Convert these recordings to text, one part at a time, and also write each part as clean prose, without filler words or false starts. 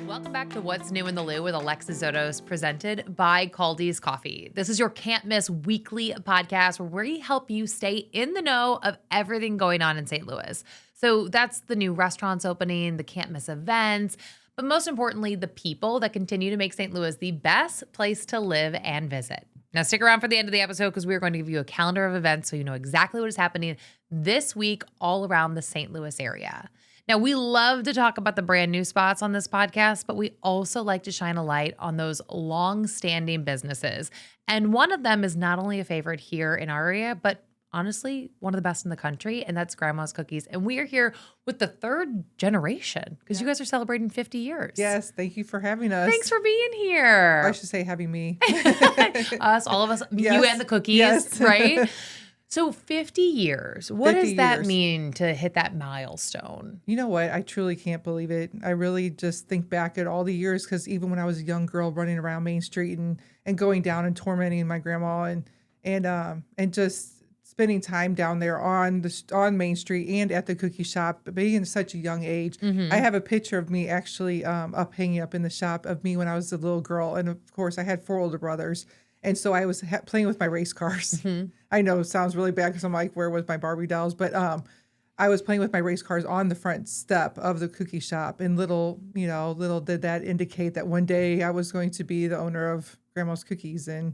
Welcome back to What's New in the Lou with Alexis Zotos, presented by Kaldi's Coffee. This is your can't miss weekly podcast where we help you stay in the know of everything going on in St. Louis. So that's the new restaurants opening, the can't miss events, but most importantly, the people that continue to make St. Louis the best place to live and visit. Now stick around for the end of the episode because we're going to give you a calendar of events so you know exactly what is happening this week all around the St. Louis area. Now, we love to talk about the brand new spots on this podcast, but we also like to shine a light on those long-standing businesses. And one of them is not only a favorite here in our area, but honestly, one of the best in the country, and that's Grandma's Cookies. And we are here with the third generation because you guys are celebrating 50 years. Yes, thank you for having us. Thanks for being here. I should say having me. Us, all of us, Yes. you and the cookies, Yes. right? So 50 years, what 50 does that years. mean to hit that milestone? You know what? I truly can't believe it. I really just think back at all the years because even when I was a young girl running around Main Street and going down and tormenting my grandma and just spending time down there on Main Street and at the cookie shop, being at such a young age. I have a picture of me actually hanging up in the shop of me when I was a little girl. And of course, I had 4 older brothers. And so I was playing with my race cars. I know it sounds really bad because I'm like, where was my Barbie dolls? But I was playing with my race cars on the front step of the cookie shop. And little did that indicate that one day I was going to be the owner of Grandma's Cookies. And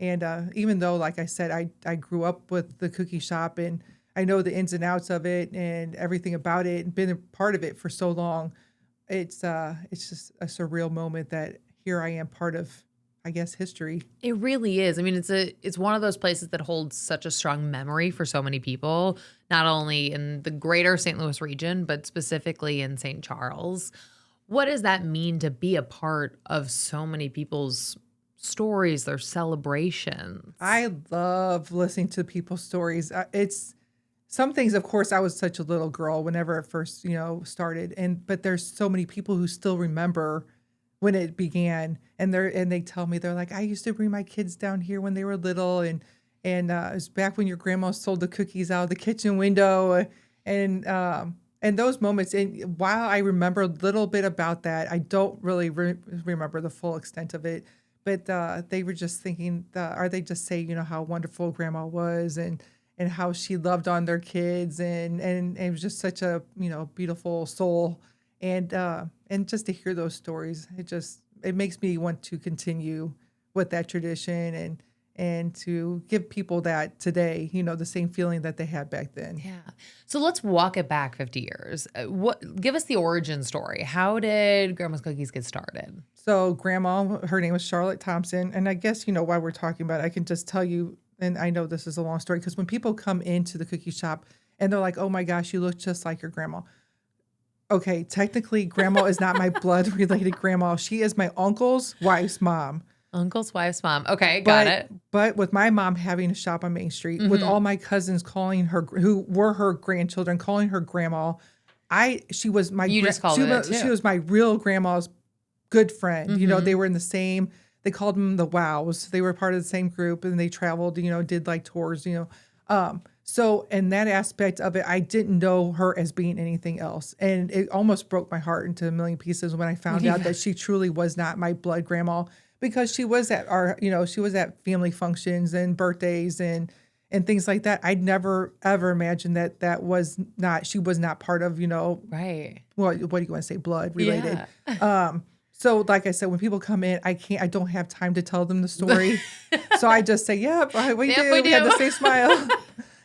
even though, like I said, I grew up with the cookie shop and I know the ins and outs of it and everything about it and been a part of it for so long, it's just a surreal moment that here I am part of, I guess, history. It really is. I mean, it's one of those places that holds such a strong memory for so many people, not only in the greater St. Louis region, but specifically in St. Charles. What does that mean to be a part of so many people's stories, their celebrations? I love listening to people's stories. It's some things, of course, I was such a little girl whenever it first, started. But there's so many people who still remember when it began, and they tell me, they're like, I used to bring my kids down here when they were little, and it was back when your grandma sold the cookies out of the kitchen window, and those moments. And while I remember a little bit about that, I don't really remember the full extent of it. But they were just thinking, or they just say, how wonderful Grandma was, and how she loved on their kids, and it was just such a beautiful soul. And just to hear those stories, it makes me want to continue with that tradition and to give people that today, the same feeling that they had back then. Yeah. So let's walk it back 50 years. Give us the origin story. How did Grandma's Cookies get started? So Grandma, her name was Charlotte Thompson. And I guess, while we're talking about it, I can just tell you, and I know this is a long story, because when people come into the cookie shop and they're like, oh my gosh, you look just like your grandma. Okay, technically, Grandma is not my blood-related grandma. She is my uncle's wife's mom. Uncle's wife's mom. Okay, got it. But with my mom having a shop on Main Street, with all my cousins calling her, who were her grandchildren, calling her grandma, she was my You just called it too. She was my real grandma's good friend. They were in the same. They called them the Wows. They were part of the same group, and they traveled. Did like tours. So in that aspect of it, I didn't know her as being anything else. And it almost broke my heart into a million pieces when I found out that she truly was not my blood grandma, because she was at she was at family functions and birthdays and things like that. I'd never, ever imagined she was not part of, right. Well, what do you want to say? Blood related. Yeah. So like I said, when people come in, I don't have time to tell them the story. So I just say, yep, we do. We had the same smile.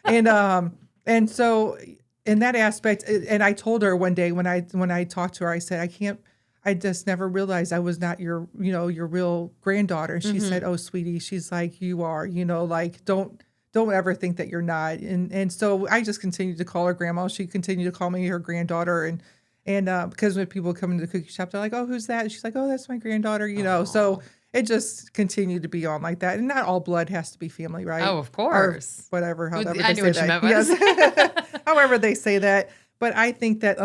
And so in that aspect, and I told her one day when I talked to her, I said, I just never realized I was not your real granddaughter. And she said, oh, sweetie, she's like, you are, like, don't ever think that you're not. And so I just continued to call her grandma. She continued to call me her granddaughter. And because when people come into the cookie shop, they're like, oh, who's that? And she's like, oh, that's my granddaughter, so it just continued to be on like that. And not all blood has to be family, right? Oh, of course. Or whatever, however I they knew say what you that. meant. Yes. However they say that. But I think that,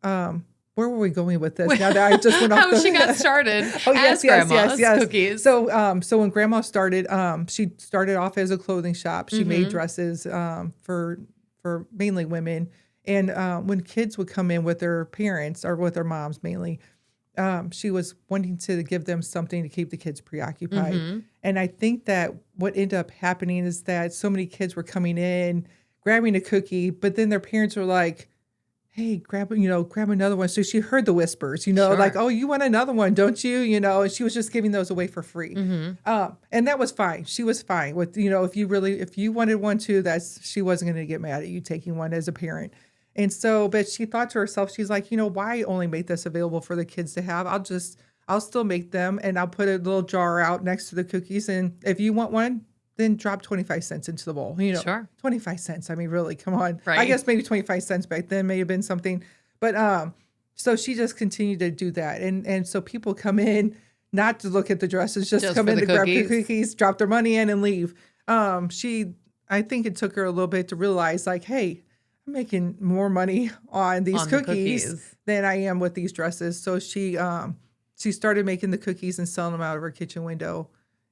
where were we going with this? Now that I just went off How she got started as Grandma's Cookies. So when Grandma started, she started off as a clothing shop. She made dresses for mainly women. And when kids would come in with their parents or with their moms mainly, she was wanting to give them something to keep the kids preoccupied. Mhm. And I think that what ended up happening is that so many kids were coming in, grabbing a cookie, but then their parents were like, "Hey, grab another one." So she heard the whispers, like, Sure. "Oh, you want another one, don't you?" And she was just giving those away for free. Mhm. And that was fine. She was fine with, if you wanted one too, she wasn't going to get mad at you taking one as a parent. And so, but she thought to herself, she's like, why only make this available for the kids to have? I'll still make them and I'll put a little jar out next to the cookies. And if you want one, then drop 25 cents into the bowl, Sure. 25 cents. I mean, really, come on. I Right. guess maybe 25 cents back then may have been something, but, so she just continued to do that. And so people come in, not to look at the dresses, just Just come for in the to grab cookies. cookies, drop their money in and leave. I think it took her a little bit to realize like, hey, I'm making more money on these On the cookies cookies. than I am with these dresses. So she started making the cookies and selling them out of her kitchen window.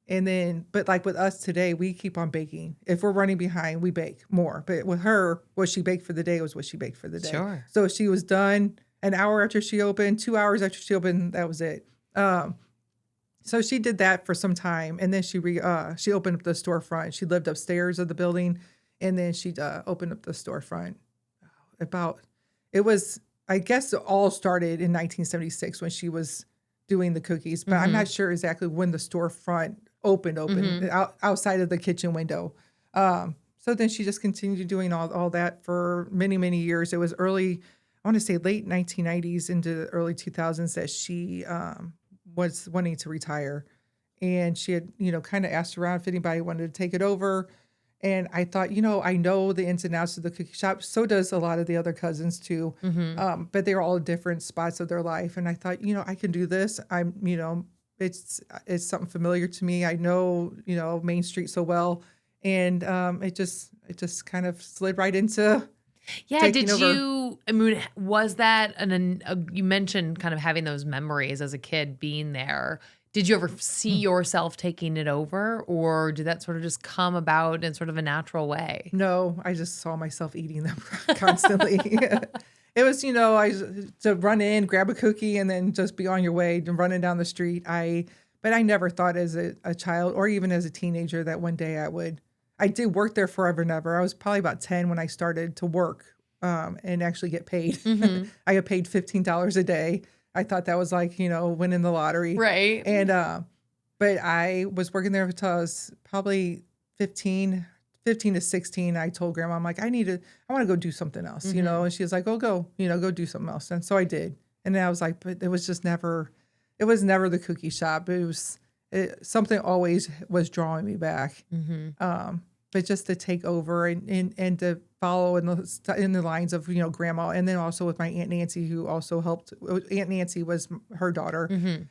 And then, but like with us today, we keep on baking. If we're running behind, we bake more. But with her, what she baked for the day was what she baked for the day. Sure. So she was done an hour after she opened, 2 hours after she opened, that was it. So she did that for some time, and then she opened up the storefront. She lived upstairs of the building, and then she opened up the storefront. It was, I guess, it all started in 1976 when she was doing the cookies, but I'm not sure exactly when the storefront opened outside of the kitchen window. So then she just continued doing all that for many, many years. It was I want to say late 1990s into the early 2000s that she was wanting to retire. And she had, kind of asked around if anybody wanted to take it over. And I thought, I know the ins and outs of the cookie shop. So does a lot of the other cousins too. But they're all different spots of their life. And I thought, I can do this. It's something familiar to me. I know, Main Street so well. And it just kind of slid right into Yeah, taking did over. you I mean, was that you mentioned kind of having those memories as a kid being there. Did you ever see yourself taking it over, or did that sort of just come about in sort of a natural way? No, I just saw myself eating them constantly. It was, to run in, grab a cookie, and then just be on your way and running down the street. But I never thought as a child or even as a teenager that one day I did work there forever and ever. I was probably about 10 when I started to work and actually get paid. I got paid $15 a day. I thought that was like, winning the lottery. Right. And, but I was working there until I was probably 15 to 16. I told grandma, I'm like, I want to go do something else, and she was like, oh, go do something else. And so I did. And then I was like, but it was never the cookie shop. Something always was drawing me back. But just to take over and to follow in the lines of, grandma. And then also with my Aunt Nancy, who also helped. Aunt Nancy was her daughter,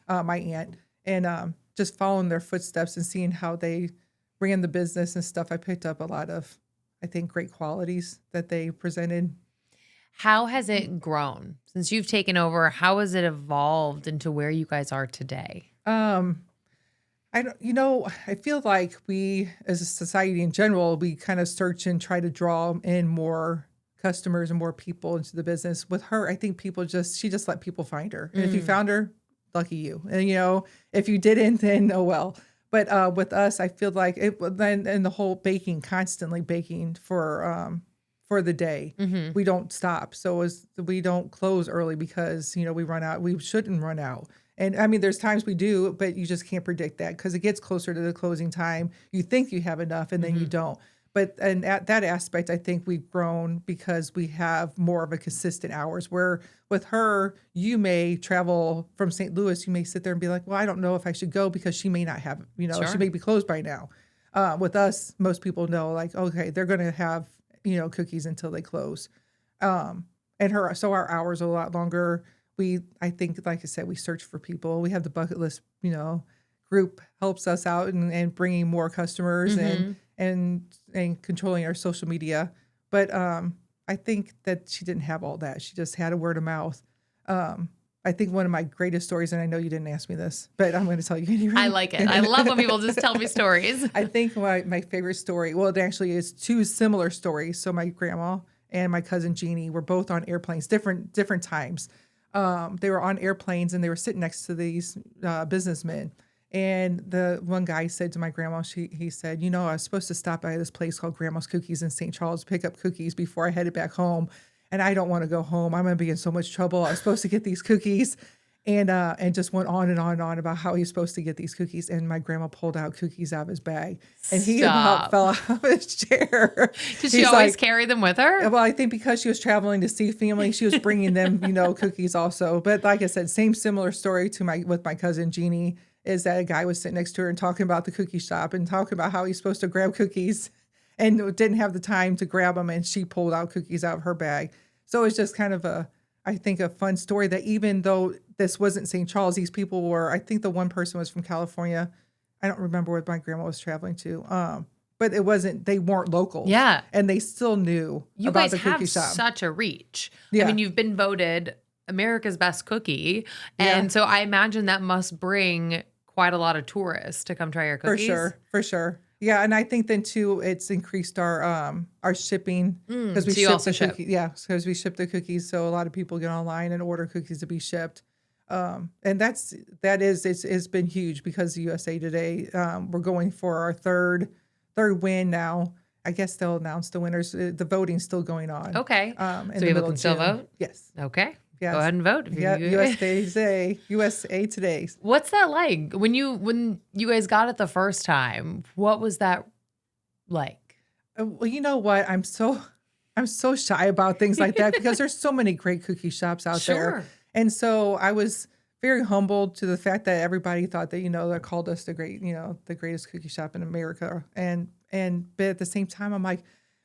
my aunt. And just following their footsteps and seeing how they ran the business and stuff, I picked up a lot of, I think, great qualities that they presented. How has it grown since you've taken over? How has it evolved into where you guys are today? I feel like we, as a society in general, we kind of search and try to draw in more customers and more people into the business. With her, I think she just let people find her. And if you found her, lucky you. And, if you didn't, then oh well. But with us, I feel like and the whole constantly baking for the day. We don't stop. So we don't close early because, we run out. We shouldn't run out. And I mean, there's times we do, but you just can't predict that because it gets closer to the closing time. You think you have enough and then you don't. And at that aspect, I think we've grown because we have more of a consistent hours where with her, you may travel from St. Louis. You may sit there and be like, well, I don't know if I should go because she may not have, Sure. she may be closed by now. With us, most people know like, okay, they're going to have, cookies until they close. So our hours are a lot longer. I think, like I said, we search for people. We have the bucket list, group helps us out and bringing more customers and controlling our social media. But I think that she didn't have all that. She just had a word of mouth. I think one of my greatest stories, and I know you didn't ask me this, but I'm going to tell you anyway. I like it. I love when people just tell me stories. I think my favorite story, well, it actually is two similar stories. So my grandma and my cousin Jeannie were both on airplanes, different times. they were on airplanes and they were sitting next to these businessmen. And the one guy said to my grandma, he said, you know, I was supposed to stop by this place called Grandma's Cookies in St. Charles, pick up cookies before I headed back home. And I don't want to go home. I'm going to be in so much trouble. I was supposed to get these cookies. And just went on and on and on about how he's supposed to get these cookies. And my grandma pulled out cookies out of his bag. And he about fell out of his chair. Did she always carry them with her? Well, I think because she was traveling to see family, she was bringing them, cookies also. But like I said, similar story to with my cousin Jeannie, is that a guy was sitting next to her and talking about the cookie shop and talking about how he's supposed to grab cookies and didn't have the time to grab them. And she pulled out cookies out of her bag. So it's just kind of I think a fun story that even though this wasn't St. Charles, these people were, I think the one person was from California. I don't remember what my grandma was traveling to. But they weren't local. Yeah. And they still knew about the cookie shop. You guys have such a reach. Yeah. I mean, you've been voted America's best cookie. And so I imagine that must bring quite a lot of tourists to come try your cookies. For sure. Yeah, and I think then too, it's increased our shipping because we ship the cookies. Yeah, because we ship the cookies, so a lot of people get online and order cookies to be shipped. And it's been huge because USA Today, we're going for our third win now. I guess they'll announce the winners. The voting's still going on. Okay. So people can still vote? Yes. Okay. Yes. Go ahead and vote. Yeah, USA Today. What's that like? When you guys got it the first time, what was that like? Well, you know what? I'm so shy about things like that because there's so many great cookie shops out there. And so I was very humbled to the fact that everybody thought that, they called us the greatest cookie shop in America. But at the same time, I'm like,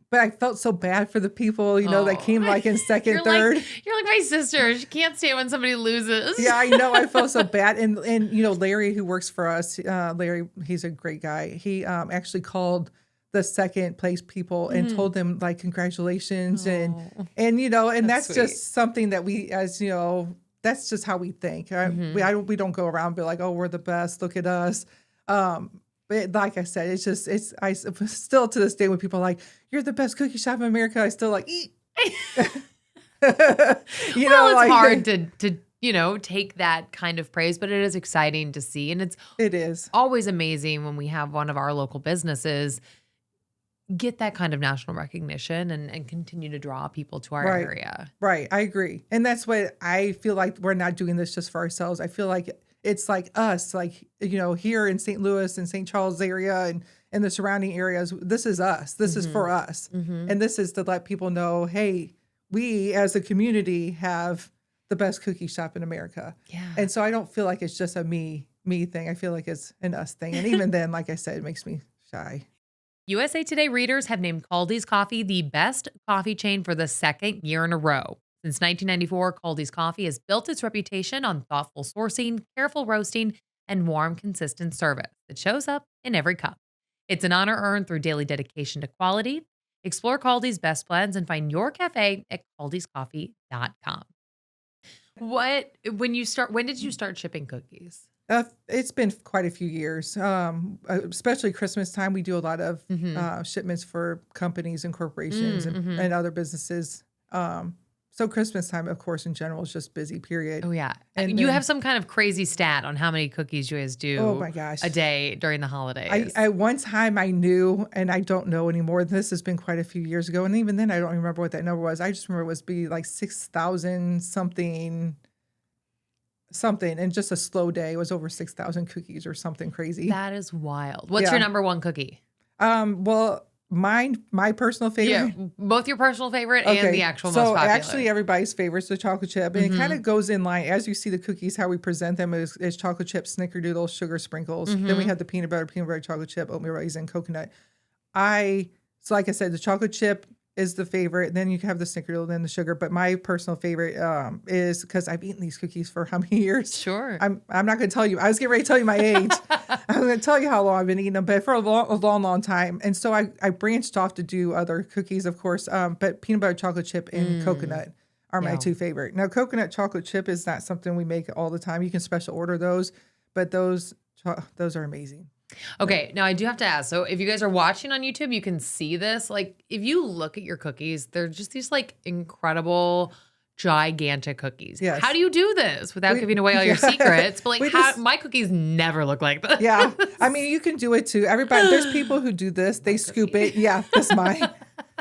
but I felt so bad for the people, that came like in second, third. You're like my sister. She can't stand when somebody loses. Yeah, I know. I felt so bad. And Larry, who works for us, Larry, he's a great guy. He actually called the second place people and told them like congratulations and that's sweet. just something that we, as that's just how we think. We don't go around and be like, oh, we're the best. Look at us. But like I said, I still to this day when people are like, you're the best cookie shop in America, I still like, eat. It's hard to take that kind of praise, but it is exciting to see. And it is always amazing when we have one of our local businesses get that kind of national recognition and continue to draw people to our area. Right. I agree. And that's what I feel like we're not doing this just for ourselves. I feel like it's like us, like, here in St. Louis and St. Charles area and the surrounding areas, this is us. This is for us. And this is to let people know, hey, we as a community have the best cookie shop in America. Yeah. And so I don't feel like it's just a me thing. I feel like it's an us thing. And even then, like I said, it makes me shy. USA Today readers have named Kaldi's Coffee the best coffee chain for the second year in a row. Since 1994, Kaldi's Coffee has built its reputation on thoughtful sourcing, careful roasting, and warm, consistent service that shows up in every cup. It's an honor earned through daily dedication to quality. Explore Kaldi's best blends and find your cafe at kaldiscoffee.com. When did you start shipping cookies? It's been quite a few years, especially Christmas time. We do a lot of shipments for companies and corporations and other businesses. So Christmas time, of course, in general, is just busy, period. Oh, yeah. And you have some kind of crazy stat on how many cookies you guys do oh my gosh. a day during the holidays. I one time I knew, and I don't know anymore. This has been quite a few years ago. And even then, I don't remember what that number was. I just remember it was like 6,000 something. And just a slow day. It was over 6,000 cookies or something crazy. That is wild. What's your number one cookie? Well, my personal favorite. Yeah, both your personal favorite and the actual most popular. So actually everybody's favorite is the chocolate chip. And it kind of goes in line, as you see the cookies, how we present them is chocolate chip, snickerdoodle, sugar sprinkles. Then we have the peanut butter chocolate chip, oatmeal raisin, coconut. So like I said, the chocolate chip is the favorite. Then you have the snickerdoodle, then the sugar. But my personal favorite is, because I've eaten these cookies for how many years? Sure. I'm not going to tell you. I was getting ready to tell you my age. I'm going to tell you how long I've been eating them, but for a long time. And so I branched off to do other cookies, of course. But peanut butter chocolate chip and coconut are my two favorite. Now, coconut chocolate chip is not something we make all the time. You can special order those, but those are amazing. Okay, now I do have to ask. So if you guys are watching on YouTube, you can see this. Like, if you look at your cookies, they're just these like incredible gigantic cookies. Yes. How do you do this without We- giving away all your yeah. secrets? But like, We just- my cookies never look like this. Yeah. I mean, you can do it too. Everybody, there's people who do this. They scoop it. Yeah, that's mine.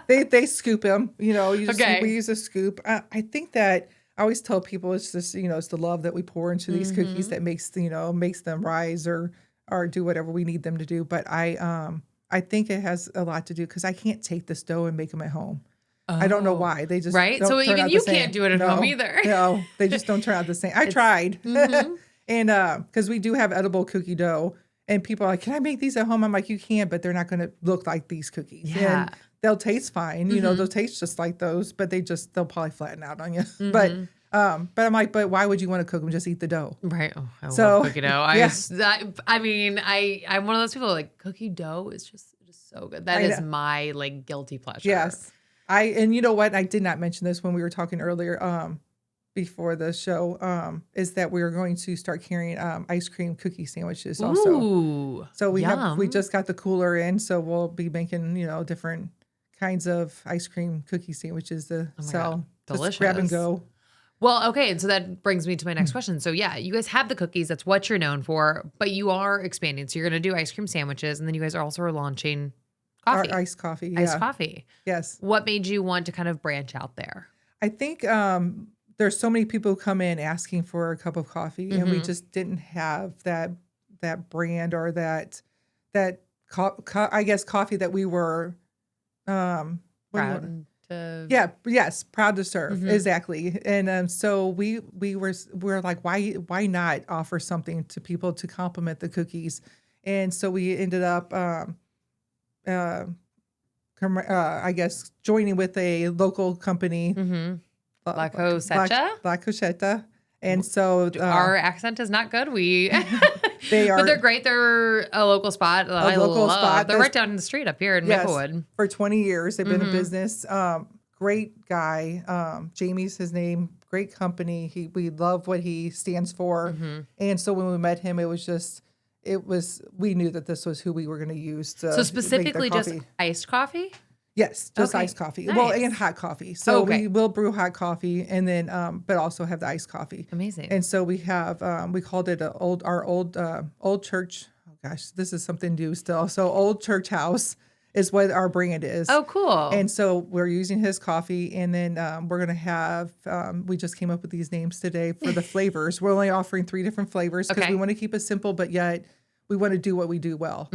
They scoop them. You know, Okay. we use a scoop. I think that I always tell people it's just, it's the love that we pour into these cookies that makes them rise or do whatever we need them to do. But I think it has a lot to do because I can't take this dough and make them at home. I don't know why. They just Right? don't So turn even out you the same. can't do it at home either. No, they just don't turn out the same. I tried. And because we do have edible cookie dough and people are like, can I make these at home? I'm like, you can, but they're not going to look like these cookies. Yeah. And they'll taste fine. They'll taste just like those, but they'll probably flatten out on you. But I'm like, but why would you want to cook them? Just eat the dough. Right. Oh, I So, love cookie dough. yeah. I'm one of those people like cookie dough is just so good. That is my like guilty pleasure. Yes. And you know what? I did not mention this when we were talking earlier, before the show, is that we are going to start carrying ice cream cookie sandwiches also. Ooh. So we yum. just got the cooler in, so we'll be making, different kinds of ice cream cookie sandwiches to sell. God. Delicious. Just grab and go. Well, okay, and so that brings me to my next question. So yeah, you guys have the cookies, that's what you're known for, but you are expanding. So you're gonna do ice cream sandwiches, and then you guys are also launching coffee. Our iced coffee. Yeah. Iced coffee. Yes. What made you want to kind of branch out there? I think there's so many people who come in asking for a cup of coffee, and we just didn't have that brand or that I guess coffee that we were what do you want? Proud to serve. Exactly. And so we're like, why not offer something to people to complement the cookies? And so we ended up I guess joining with a local company, La Cosetta? La Cosetta. And so Our accent is not good. they are, but they're great. They're a local spot. spot. They're right down the street up here in Maplewood. For 20 years, they've been in business. Great guy. Jamie's his name. Great company. We love what he stands for. And so when we met him, we knew that this was who we were going to use. So specifically just iced coffee? Yes, just iced coffee. Nice. Well, and hot coffee. So we will brew hot coffee and then, but also have the iced coffee. Amazing. And so we have, we called it our old church. Oh gosh, this is something new still. So Old Church House is what our brand is. Oh, cool. And so we're using his coffee, and then we're going to have, we just came up with these names today for the flavors. We're only offering 3 different flavors because we want to keep it simple, but yet we want to do what we do well.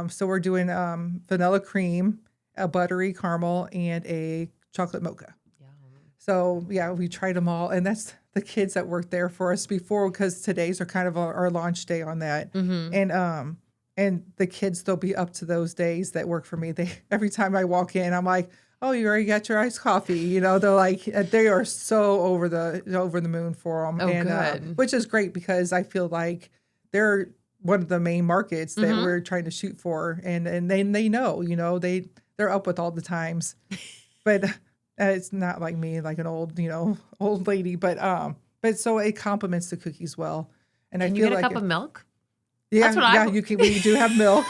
So we're doing vanilla cream, a buttery caramel, and a chocolate mocha. Yum. So yeah, we tried them all, and that's the kids that worked there for us before, because today's are kind of our launch day on that. And the kids, they'll be up to those days that work for me. Every time I walk in, I'm like, oh, you already got your iced coffee. They're like, they are so over the moon for them. Oh, good. Which is great because I feel like they're one of the main markets that we're trying to shoot for. And they know, they're up with all the times, but it's not like me, like an old lady, but so it complements the cookies well. And Can I you feel get a like cup of milk? Yeah, That's what you can. We do have milk.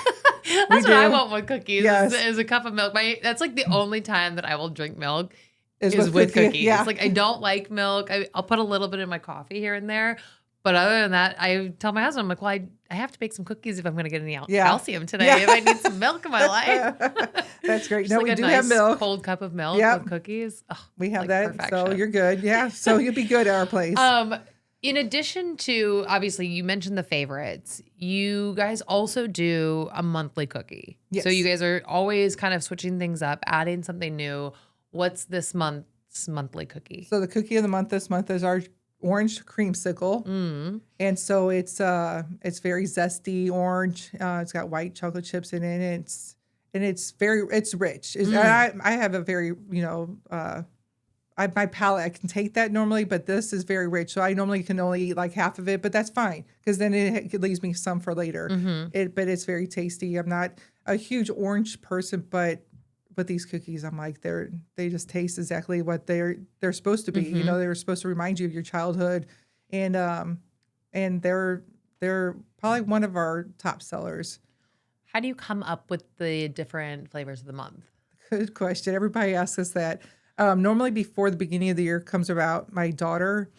That's what I want with cookies. Yes. Is a cup of milk. That's like the only time that I will drink milk Is is with cookies. Yeah. It's like I don't like milk. I'll put a little bit in my coffee here and there. But other than that, I tell my husband, I'm like, well, I have to make some cookies if I'm going to get any calcium today. Yeah. If I need some milk in my life. That's great. Just No, like we a do nice have milk. cold cup of milk Yep. with cookies. Oh, We have like that. perfection. So you're good. Yeah. So you'll be good at our place. In addition to, obviously, you mentioned the favorites, you guys also do a monthly cookie. Yes. So you guys are always kind of switching things up, adding something new. What's this month's monthly cookie? So the cookie of the month this month is our orange creamsicle. And so it's very zesty orange. It's got white chocolate chips in it. It's rich. I have a very, my palate, I can take that normally, but this is very rich. So I normally can only eat like half of it, but that's fine because then it leaves me some for later. But it's very tasty. I'm not a huge orange person, but with these cookies, I'm like, they just taste exactly what they're supposed to be. They're supposed to remind you of your childhood, and they're probably one of our top sellers. How do you come up with the different flavors of the month? Good question. Everybody asks us that. Normally before the beginning of the year comes about, my daughter,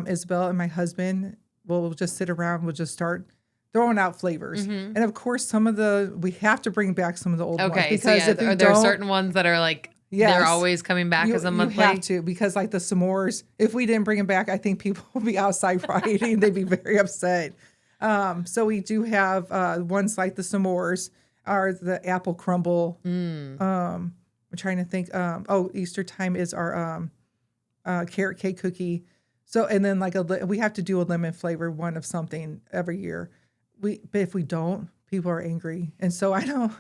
Isabel, and my husband will just sit around. We'll just start throwing out flavors. Mm-hmm. And of course, we have to bring back some of the old ones Okay, so because yeah, if we are there don't, certain ones that are like they're yes, always coming back as a you have monthly? to because like the s'mores, if we didn't bring them back, I think people would be outside rioting. They'd be very upset. So we do have ones like the s'mores or the apple crumble. I'm trying to think. Easter time is our carrot cake cookie. So and then we have to do a lemon flavor one of something every year. But if we don't, people are angry, and so I don't.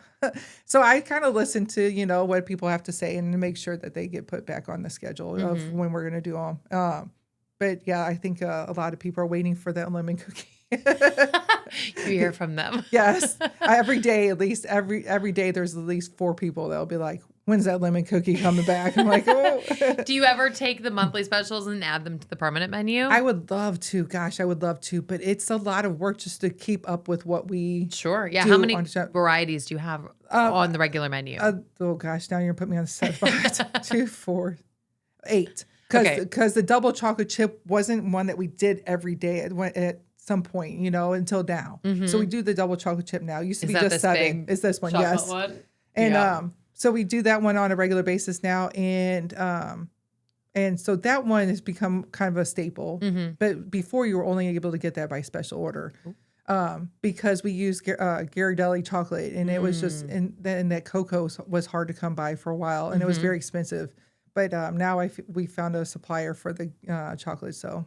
So I kind of listen to what people have to say and to make sure that they get put back on the schedule of when we're going to do them. But yeah, I think a lot of people are waiting for that lemon cookie. You hear from them. Yes, every day at least every day there's at least 4 people that'll be like, "When's that lemon cookie coming back?" I'm like, "Oh." Do you ever take the monthly specials and add them to the permanent menu? I would love to. Gosh, I would love to, but it's a lot of work just to keep up with what we Sure. Yeah. do How many on show. varieties do you have on the regular menu? Oh gosh, now you're putting me on the spot. 2, 4, 8. Okay. Because the double chocolate chip wasn't one that we did every day. It went at some point, until now. So we do the double chocolate chip now. It used to Is be that just this 7. big It's this one, chocolate yes. one? And Yeah. so we do that one on a regular basis now, and so that one has become kind of a staple. But before you were only able to get that by special order, because we used Ghirardelli chocolate, and it was just and that cocoa was hard to come by for a while, and it was very expensive. But now we found a supplier for the chocolate. So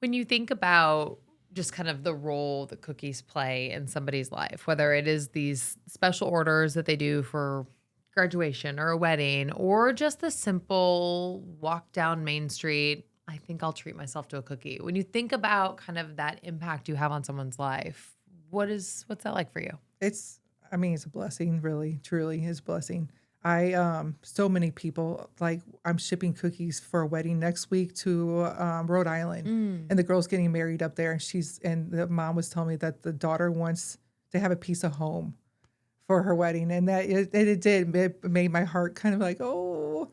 When you think about just kind of the role that cookies play in somebody's life, whether it is these special orders that they do for graduation or a wedding, or just the simple walk down Main Street, I think I'll treat myself to a cookie. When you think about kind of that impact you have on someone's life, what's that like for you? it's a blessing, really, truly is a blessing. So many people, like I'm shipping cookies for a wedding next week to Rhode Island, and the girl's getting married up there, and the mom was telling me that the daughter wants to have a piece of home for her wedding, and it did. It made my heart kind of like, oh,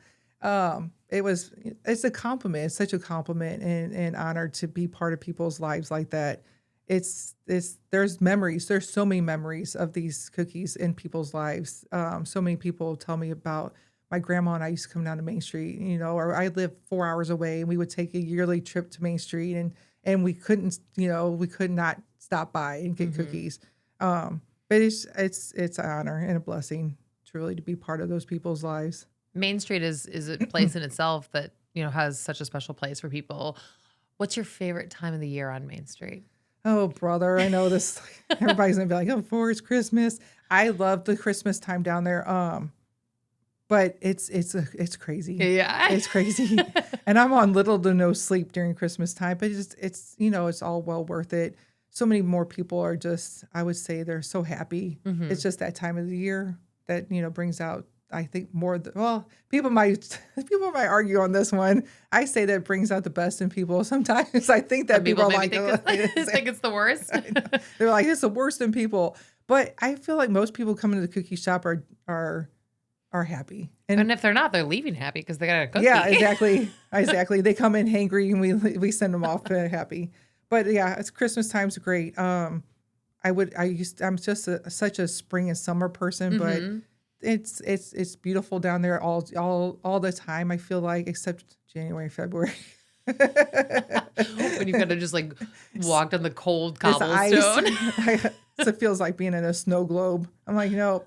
it's a compliment. It's such a compliment and honor to be part of people's lives like that. There's memories. There's so many memories of these cookies in people's lives. So many people tell me about my grandma and I used to come down to Main Street, or I live 4 hours away, and we would take a yearly trip to Main Street, and we could not stop by and get cookies. But it's an honor and a blessing truly to be part of those people's lives. Main Street is a place in itself that, has such a special place for people. What's your favorite time of the year on Main Street? Oh, brother, I know this. Everybody's gonna be like, "Oh, before it's Christmas." I love the Christmas time down there. But it's crazy. Yeah. It's crazy. And I'm on little to no sleep during Christmas time, but it's all well worth it. So many more people are just, I would say they're so happy. It's just that time of the year that, brings out, I think people might argue on this one. I say that brings out the best in people. Sometimes I think that people are like, think it's the worst. They're like, it's the worst in people. But I feel like most people coming to the cookie shop are happy. And if they're not, they're leaving happy because they got a cookie. Yeah, exactly. Exactly. They come in hangry and we send them off happy. But yeah, it's Christmas time's great. I'm just such a spring and summer person, but it's beautiful down there all the time. I feel like, except January, February. When you've got to just like walk on the cold cobblestone. So it feels like being in a snow globe. I'm like, no.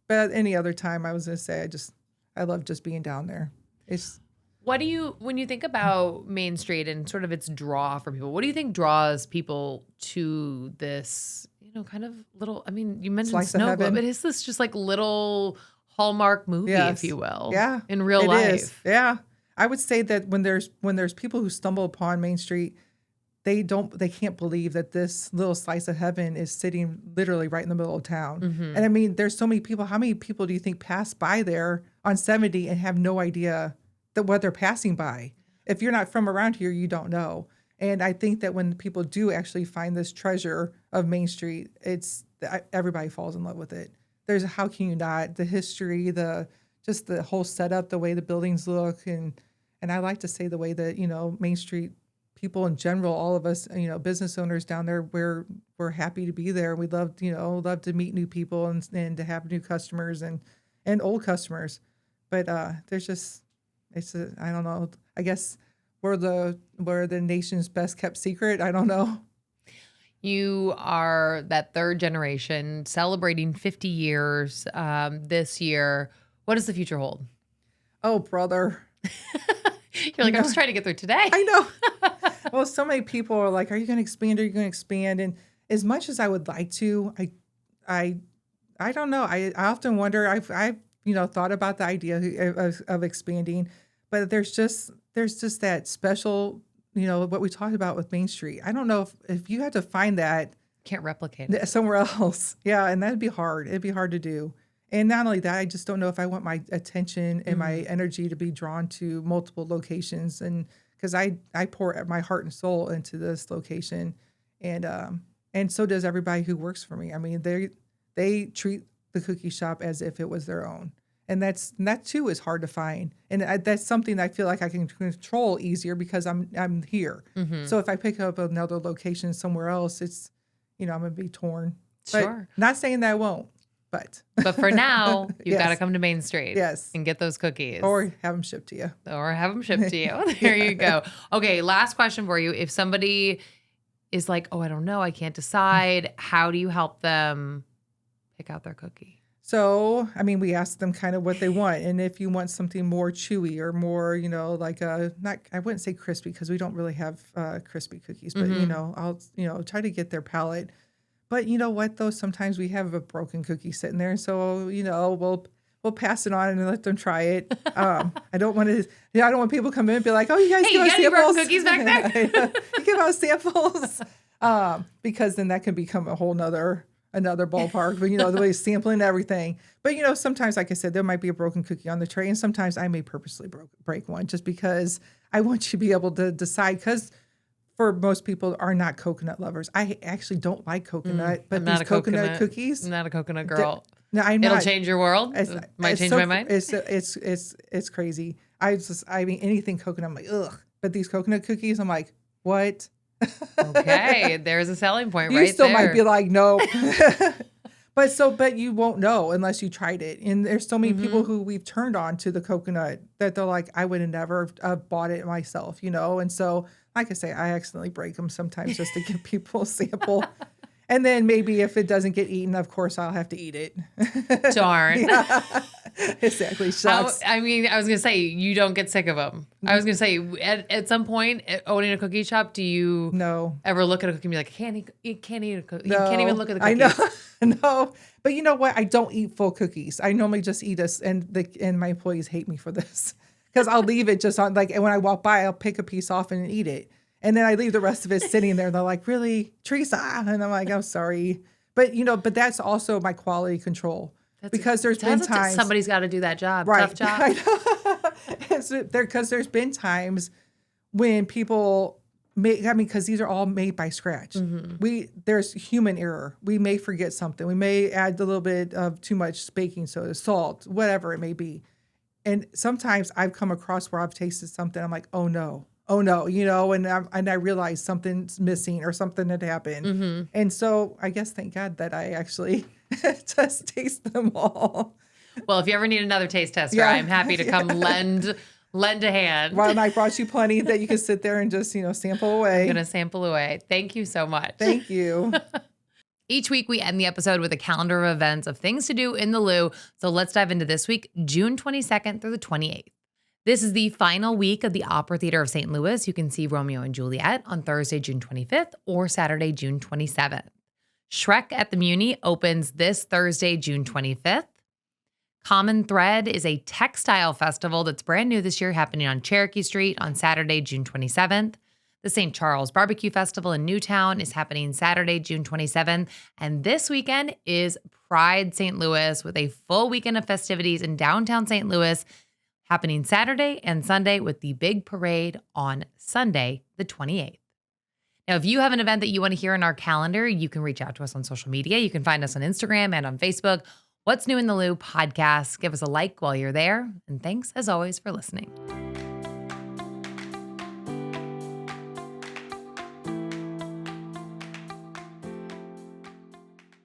But any other time, I was gonna say I love just being down there. When you think about Main Street and sort of its draw for people, what do you think draws people to this, kind of little, you mentioned Slice of Snow heaven. Globe, but is this just like little Hallmark movie, Yes. if you will? Yeah, in real it life. is. Yeah, I would say that when there's people who stumble upon Main Street, they can't believe that this little slice of heaven is sitting literally right in the middle of town. And there's so many people. How many people do you think pass by there on 70 and have no idea that what they're passing by? If you're not from around here, you don't know. And I think that when people do actually find this treasure of Main Street, everybody falls in love with it. How can you not? The history, just the whole setup, the way the buildings look, and I like to say the way that, Main Street people in general, all of us, business owners down there, we're happy to be there. We love, love to meet new people and to have new customers and old customers. But there's just I don't know. I guess we're the nation's best kept secret. I don't know. You are that third generation celebrating 50 years this year. What does the future hold? Oh, brother. You're like, I'm just trying to get through today. I know. Well, so many people are like, are you going to expand? Are you going to expand? And as much as I would like to, I don't know. I often wonder, I've thought about the idea of expanding, but there's just that special, what we talked about with Main Street. I don't know if you had to find that. Can't replicate it. Somewhere else. Yeah. And that'd be hard. It'd be hard to do. And not only that, I just don't know if I want my attention and my energy to be drawn to multiple locations. And because I pour my heart and soul into this location, and so does everybody who works for me. I mean, they treat the cookie shop as if it was their own, and that too is hard to find. And that's something I feel like I can control easier because I'm here. So if I pick up another location somewhere else, it's I'm gonna be torn. Sure. But not saying that I won't. But for now, you've Yes. got to come to Main Street. Yes. And get those cookies. Or have them shipped to you. There you go. Okay, last question for you. If somebody is like, oh, I don't know, I can't decide, how do you help them pick out their cookie? So, I mean, we ask them kind of what they want. And if you want something more chewy or more, like I wouldn't say crispy because we don't really have crispy cookies, but, I'll, try to get their palate. But you know what, though? Sometimes we have a broken cookie sitting there. So, we'll pass it on and let them try it. I don't want people to come in and be like, oh, you guys give us any broken samples. cookies back there? You give us samples. Because then that can become a whole another ballpark, but the way sampling everything. But sometimes, like I said, there might be a broken cookie on the tray, and sometimes I may purposely break one just because I want you to be able to decide. Because for most people are not coconut lovers. I actually don't like coconut, but these coconut cookies. I'm not a coconut girl. No, I'm It'll not. change your world. Might change my mind. It's crazy. I mean anything coconut, I'm like ugh. But these coconut cookies, I'm like what? Okay, there's a selling point right there. You still might be like, no. But you won't know unless you tried it. And there's so many people who we've turned on to the coconut that they're like, I would have never bought it myself, And so, like I say, I accidentally break them sometimes just to give people a sample. And then maybe if it doesn't get eaten, of course, I'll have to eat it. Darn. Yeah. Exactly. Shucks. I was going to say, you don't get sick of them. I was going to say, at some point, owning a cookie shop, do you ever look at a cookie and be like, you can't eat a cookie. No, you can't even look at the cookies. I know. No. But you know what? I don't eat full cookies. I normally just eat this, and my employees hate me for this. Because I'll leave it just on, and when I walk by, I'll pick a piece off and eat it. And then I leave the rest of it sitting there. And they're like, really, Theresa? And I'm like, I'm sorry. But, but that's also my quality control. Because there's been times. Somebody's got to do that job. Right. Tough job. Because there's been times when people because these are all made by scratch. There's human error. We may forget something. We may add a little bit of too much baking soda, salt, whatever it may be. And sometimes I've come across where I've tasted something. I'm like, oh no, and I realize something's missing or something had happened. And so I guess thank God that I actually just taste them all. Well, if you ever need another taste tester, I'm happy to come lend a hand. Well, and I brought you plenty that you can sit there and just, sample away. I'm going to sample away. Thank you so much. Thank you. Each week, we end the episode with a calendar of events of things to do in the Lou. So let's dive into this week, June 22nd through the 28th. This is the final week of the Opera Theater of St. Louis. You can see Romeo and Juliet on Thursday, June 25th or Saturday, June 27th. Shrek at the Muni opens this Thursday, June 25th. Common Thread is a textile festival that's brand new this year, happening on Cherokee Street on Saturday, June 27th. The St. Charles Barbecue Festival in Newtown is happening Saturday, June 27th. And this weekend is Pride St. Louis with a full weekend of festivities in downtown St. Louis, happening Saturday and Sunday with the big parade on Sunday, the 28th. Now, if you have an event that you want to hear in our calendar, you can reach out to us on social media. You can find us on Instagram and on Facebook, What's New in the Lou podcast. Give us a like while you're there. And thanks as always for listening.